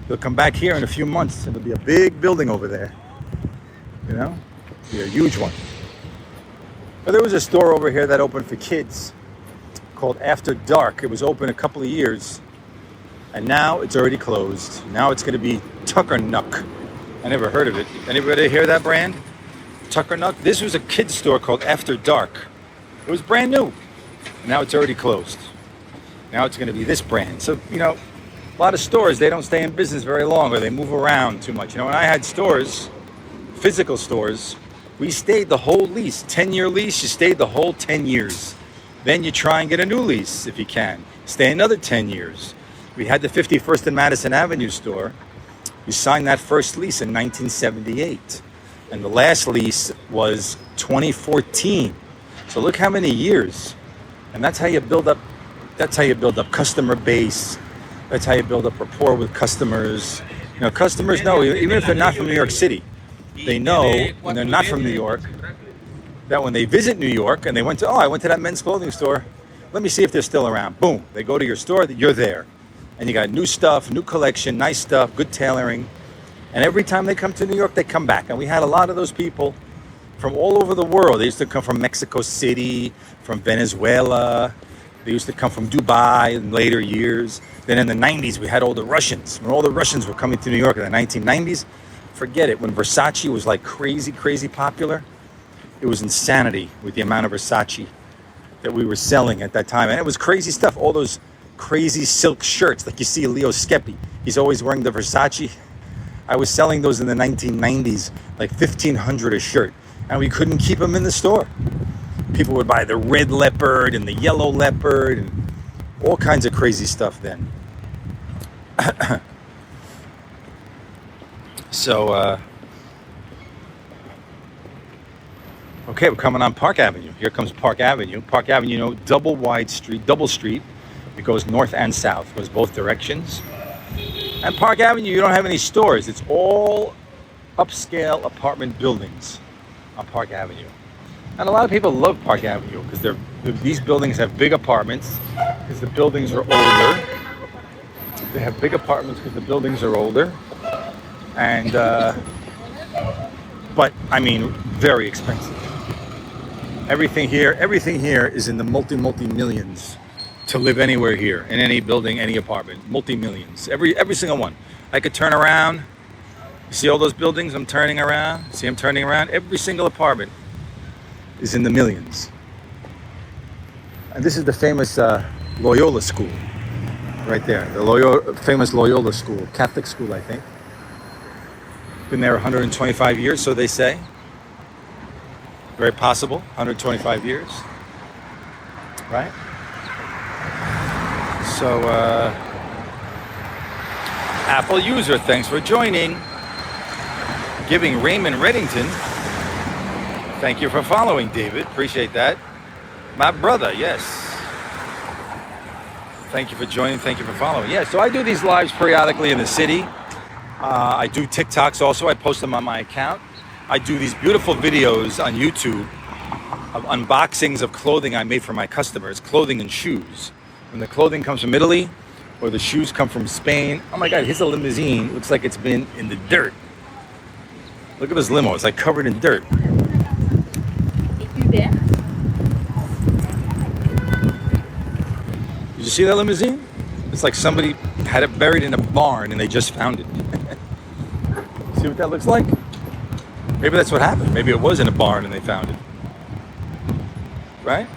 They'll come back here in a few months. And there'll be a big building over there. It'll be a huge one. But there was a store over here that opened for kids called After Dark. It was open a couple of years. And now it's already closed. Now it's going to be Tucker Nuck. I never heard of it. Anybody hear that brand? Tucker Nuck? This was a kid's store called After Dark. It was brand new. Now it's already closed. Now it's going to be this brand. So, a lot of stores, they don't stay in business very long, or they move around too much. When I had stores, physical stores, we stayed the whole lease. 10-year lease, you stayed the whole 10 years. Then you try and get a new lease if you can. Stay another 10 years. We had the 51st and Madison Avenue store. We signed that first lease in 1978. And the last lease was 2014. So look how many years. And that's how you build up customer base. That's how you build up rapport with customers. Customers know, even if they're not from New York City, they know when they're not from New York, that when they visit New York and they went to, I went to that men's clothing store, let me see if they're still around. Boom, they go to your store, you're there. And you got new stuff, new collection, nice stuff, good tailoring. And every time they come to New York, they come back. And we had a lot of those people from all over the world. They used to come from Mexico City, from Venezuela. They used to come from Dubai in later years. Then in the 90s, we had all the Russians. When all the Russians were coming to New York in the 1990s, forget it. When Versace was like crazy, crazy popular, it was insanity with the amount of Versace that we were selling at that time. And it was crazy stuff. All those crazy silk shirts, like you see Leo Skeppy. He's always wearing the Versace. I was selling those in the 1990s, like $1,500 a shirt. And we couldn't keep them in the store. People would buy the red leopard and the yellow leopard and all kinds of crazy stuff then. So, okay, we're coming on Park Avenue. Here comes Park Avenue. Park Avenue, you know, double street. It goes north and south, goes both directions. And Park Avenue, you don't have any stores. It's all upscale apartment buildings on Park Avenue. And a lot of people love Park Avenue because these buildings have big apartments because the buildings are older. They have big apartments because the buildings are older. And, but I mean, very expensive. Everything here is in the multi-millions to live anywhere here, in any building, any apartment, multi-millions, every single one. I could turn around. You see all those buildings? I'm turning around. See, I'm turning around. Every single apartment is in the millions. And this is the famous Loyola School, right there. The famous Loyola School, Catholic school, I think. Been there 125 years, so they say. Very possible, 125 years, right? So, Apple user, thanks for joining. Giving Raymond Reddington, thank you for following, David. Appreciate that. My brother, yes. Thank you for joining. Thank you for following. Yeah, so I do these lives periodically in the city. I do TikToks also. I post them on my account. I do these beautiful videos on YouTube of unboxings of clothing I made for my customers, clothing and shoes. When the clothing comes from Italy or the shoes come from Spain, oh my God, here's a limousine. Looks like it's been in the dirt. Look at this limo. It's like covered in dirt. Did you see that limousine? It's like somebody had it buried in a barn and they just found it. See what that looks like? Maybe that's what happened. Maybe it was in a barn and they found it. Right?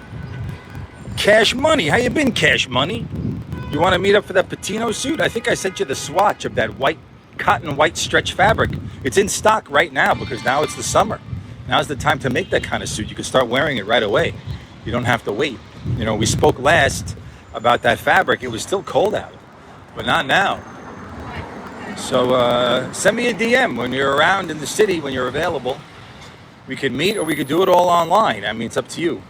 Cash Money. How you been, Cash Money? You want to meet up for that Patino suit? I think I sent you the swatch of that cotton white stretch fabric. It's in stock right now because now it's the summer. Now's the time to make that kind of suit. You can start wearing it right away. You don't have to wait. You know, we spoke last about that fabric. It was still cold out, but not now. So send me a DM when you're around in the city, when you're available. We could meet or we could do it all online. I mean, it's up to you.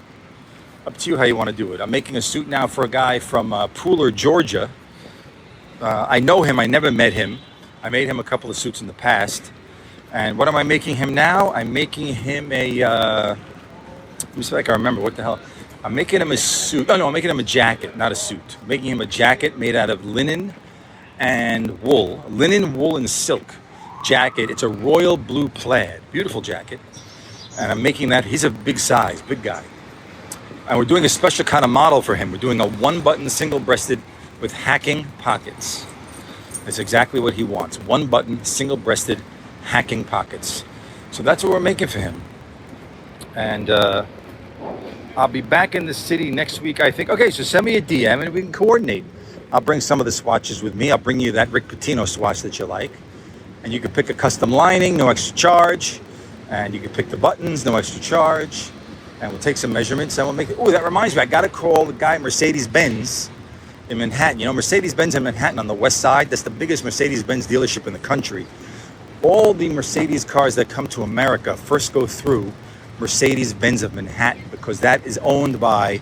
Up to you how you want to do it. I'm making a suit now for a guy from Pooler, Georgia. I know him. I never met him. I made him a couple of suits in the past. And what am I making him now? I'm making him a... let me see if I can remember. What the hell? I'm making him a suit. Oh, no, I'm making him a jacket, not a suit. I'm making him a jacket made out of linen and wool. Linen, wool, and silk jacket. It's a royal blue plaid. Beautiful jacket. And I'm making that. He's a big size, big guy. And we're doing a special kind of model for him. We're doing a one-button, single-breasted with hacking pockets. That's exactly what he wants. One-button, single-breasted, hacking pockets. So that's what we're making for him. And I'll be back in the city next week, I think. Okay, so send me a DM and we can coordinate. I'll bring some of the swatches with me. I'll bring you that Rick Pitino swatch that you like. And you can pick a custom lining, no extra charge. And you can pick the buttons, no extra charge. And we'll take some measurements and we'll make it. Oh, that reminds me, I got to call the guy Mercedes-Benz in Manhattan. You know, Mercedes-Benz in Manhattan on the west side, that's the biggest Mercedes-Benz dealership in the country. All the Mercedes cars that come to America first go through Mercedes-Benz of Manhattan because that is owned by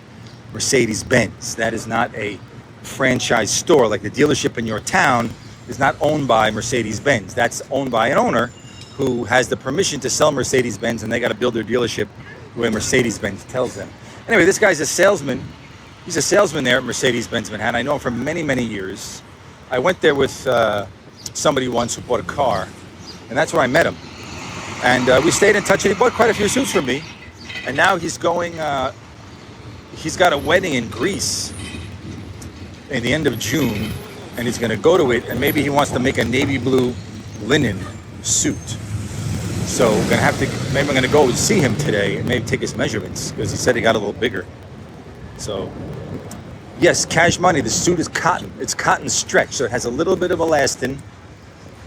Mercedes-Benz. That is not a franchise store. Like the dealership in your town is not owned by Mercedes-Benz. That's owned by an owner who has the permission to sell Mercedes-Benz, and they got to build their dealership the way Mercedes-Benz tells them. Anyway, this guy's a salesman. He's a salesman there at Mercedes-Benz Manhattan. I know him for many, many years. I went there with somebody once who bought a car, and that's where I met him. And we stayed in touch, and he bought quite a few suits from me. And now he's going, he's got a wedding in Greece in the end of June, and he's going to go to it, and maybe he wants to make a navy blue linen suit. So we're going to have to, maybe I'm going to go and see him today and maybe take his measurements, because he said he got a little bigger. So, yes, cash money, the suit is cotton. It's cotton stretch, so it has a little bit of elastin,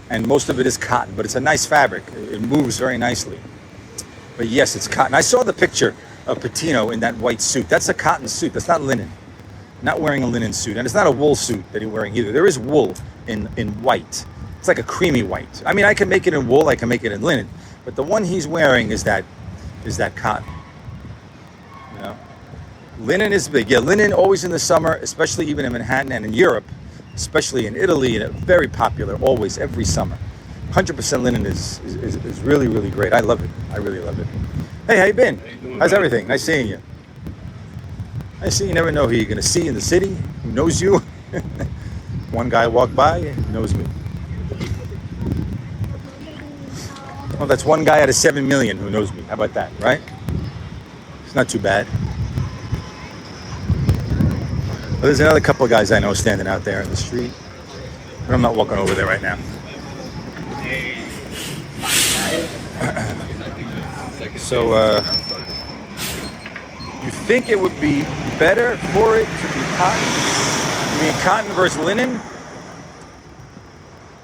and most of it is cotton, but it's a nice fabric. It moves very nicely. But yes, it's cotton. I saw the picture of Patino in that white suit. That's a cotton suit. That's not linen. Not wearing a linen suit. And it's not a wool suit that he's wearing either. There is wool in white. It's like a creamy white. I mean, I can make it in wool. I can make it in linen. But the one he's wearing is that cotton. You know? Linen is big. Yeah, linen always in the summer, especially even in Manhattan and in Europe, especially in Italy, and very popular always, every summer. 100% linen is really, really great. I love it. I really love it. Hey, how you been? How's everything? Nice seeing you. I see you never know who you're going to see in the city, who knows you. One guy walked by and knows me. Well, that's one guy out of 7 million who knows me. How about that, right? It's not too bad. Well, there's another couple of guys I know standing out there in the street, but I'm not walking over there right now. So, you think it would be better for it to be cotton? You mean cotton versus linen?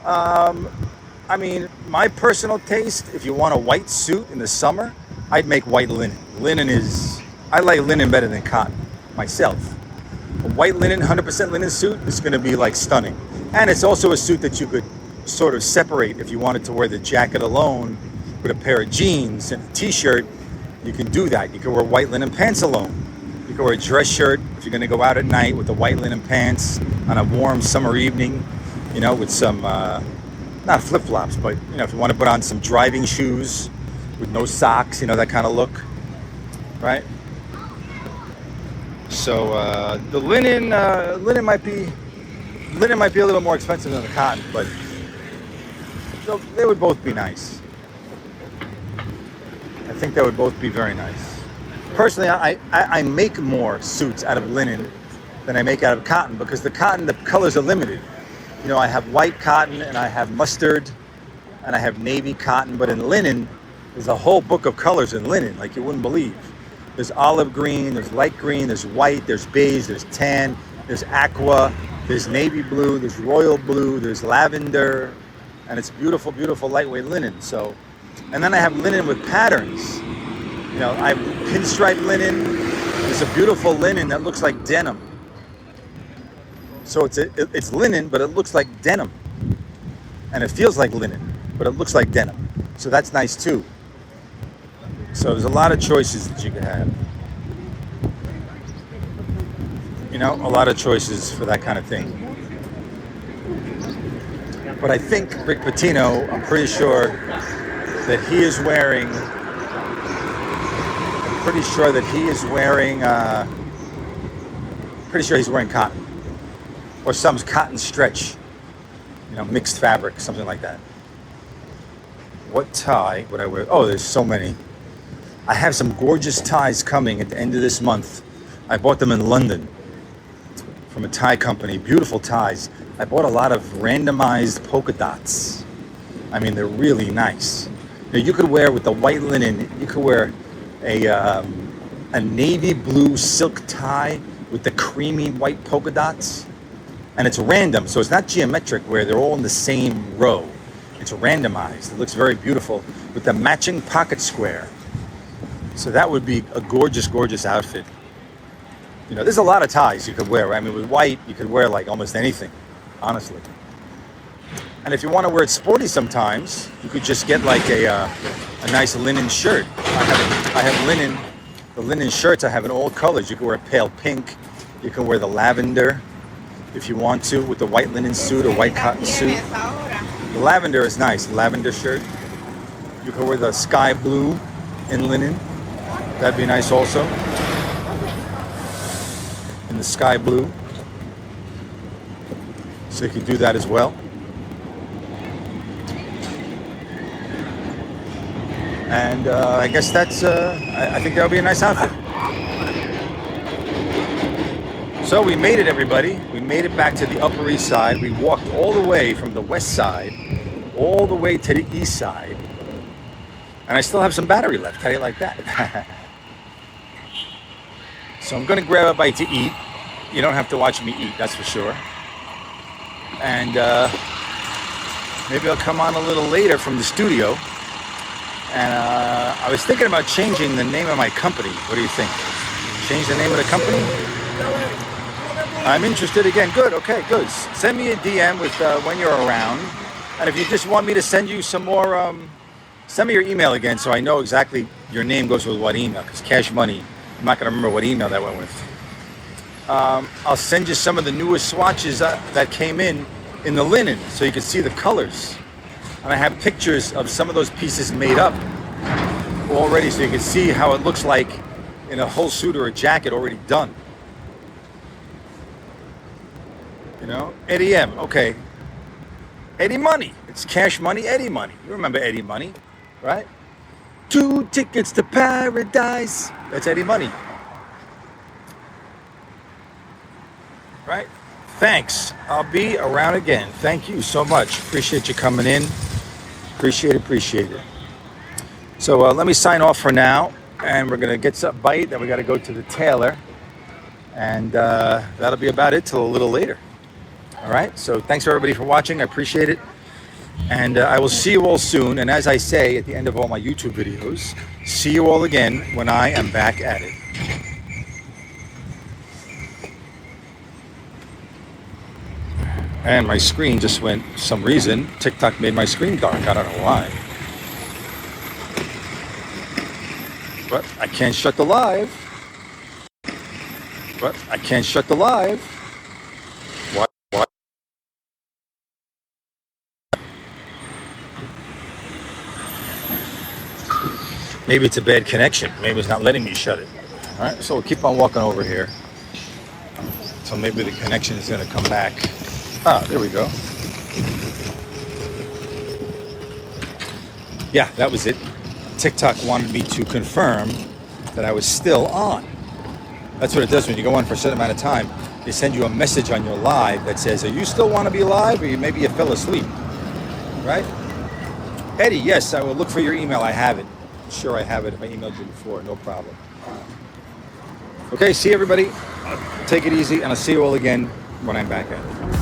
I mean, my personal taste, if you want a white suit in the summer, I'd make white linen. I like linen better than cotton, myself. A white linen, 100% linen suit is going to be like stunning. And it's also a suit that you could sort of separate if you wanted to wear the jacket alone with a pair of jeans and a t-shirt. You can do that. You can wear white linen pants alone. You can wear a dress shirt if you're going to go out at night with the white linen pants on a warm summer evening, you know, with some, not flip-flops, but, you know, if you want to put on some driving shoes with no socks, you know, that kind of look, right? So the linen might be a little bit more expensive than the cotton, but they would both be nice. I think that would both be very nice. Personally, I make more suits out of linen than I make out of cotton, because the cotton, the colors are limited. You know, I have white cotton, and I have mustard, and I have navy cotton, but in linen, there's a whole book of colors in linen, like you wouldn't believe. There's olive green, there's light green, there's white, there's beige, there's tan, there's aqua, there's navy blue, there's royal blue, there's lavender, and it's beautiful, beautiful lightweight linen. So, and then I have linen with patterns. You know, I have pinstripe linen. There's a beautiful linen that looks like denim. So it's linen, but it looks like denim. And it feels like linen, but it looks like denim. So that's nice too. So there's a lot of choices that you can have. You know, a lot of choices for that kind of thing. But I think Rick Pitino, I'm pretty sure that he is wearing, pretty sure he's wearing cotton. Or some cotton stretch, you know, mixed fabric, something like that. What tie would I wear? Oh, there's so many. I have some gorgeous ties coming at the end of this month. I bought them in London from a tie company. Beautiful ties. I bought a lot of randomized polka dots. I mean, they're really nice. Now, you could wear with the white linen, you could wear a navy blue silk tie with the creamy white polka dots. And it's random, so it's not geometric where they're all in the same row. It's randomized. It looks very beautiful with the matching pocket square. So that would be a gorgeous, gorgeous outfit. You know, there's a lot of ties you could wear. Right? I mean, with white, you could wear like almost anything, honestly. And if you want to wear it sporty sometimes, you could just get like a nice linen shirt. I have linen. The linen shirts I have in all colors. You can wear pale pink. You can wear the lavender if you want to, with the white linen suit or white cotton suit. The lavender is nice. Lavender shirt. You could wear the sky blue in linen. That'd be nice also. In the sky blue. So you could do that as well. And I guess that's, I think that would be a nice outfit. So we made it, everybody. We made it back to the Upper East Side. We walked all the way from the West Side, all the way to the East Side. And I still have some battery left. How do you like that? So I'm gonna grab a bite to eat. You don't have to watch me eat, that's for sure. And maybe I'll come on a little later from the studio. And I was thinking about changing the name of my company. What do you think? Change the name of the company? I'm interested again. Good, okay, good. Send me a DM with when you're around. And if you just want me to send you some more, send me your email again so I know exactly your name goes with what email. Because Cash Money, I'm not going to remember what email that went with. I'll send you some of the newest swatches that came in the linen so you can see the colors. And I have pictures of some of those pieces made up already so you can see how it looks like in a whole suit or a jacket already done. You know, Eddie M, okay. Eddie Money, it's Cash Money, Eddie Money. You remember Eddie Money, right? 2 tickets to paradise. That's Eddie Money. Right? Thanks. I'll be around again. Thank you so much. Appreciate you coming in. Appreciate it. So let me sign off for now. And we're going to get some bite. Then we got to go to the tailor. And that'll be about it till a little later. All right? So thanks everybody for watching. I appreciate it. And I will see you all soon. And as I say at the end of all my YouTube videos, see you all again when I am back at it. And my screen just went, for some reason, TikTok made my screen dark. I don't know why. But I can't shut the live. What? Maybe it's a bad connection. Maybe it's not letting me shut it. All right, so we'll keep on walking over here. So maybe the connection is going to come back. Ah, there we go. Yeah, that was it. TikTok wanted me to confirm that I was still on. That's what it does when you go on for a certain amount of time. They send you a message on your live that says, "Are you still want to be live, or maybe you fell asleep?" Right? Eddie, yes, I will look for your email. I have it. I'm sure I have it if I emailed you before. No problem. Okay, see everybody. Take it easy, and I'll see you all again when I'm back at it.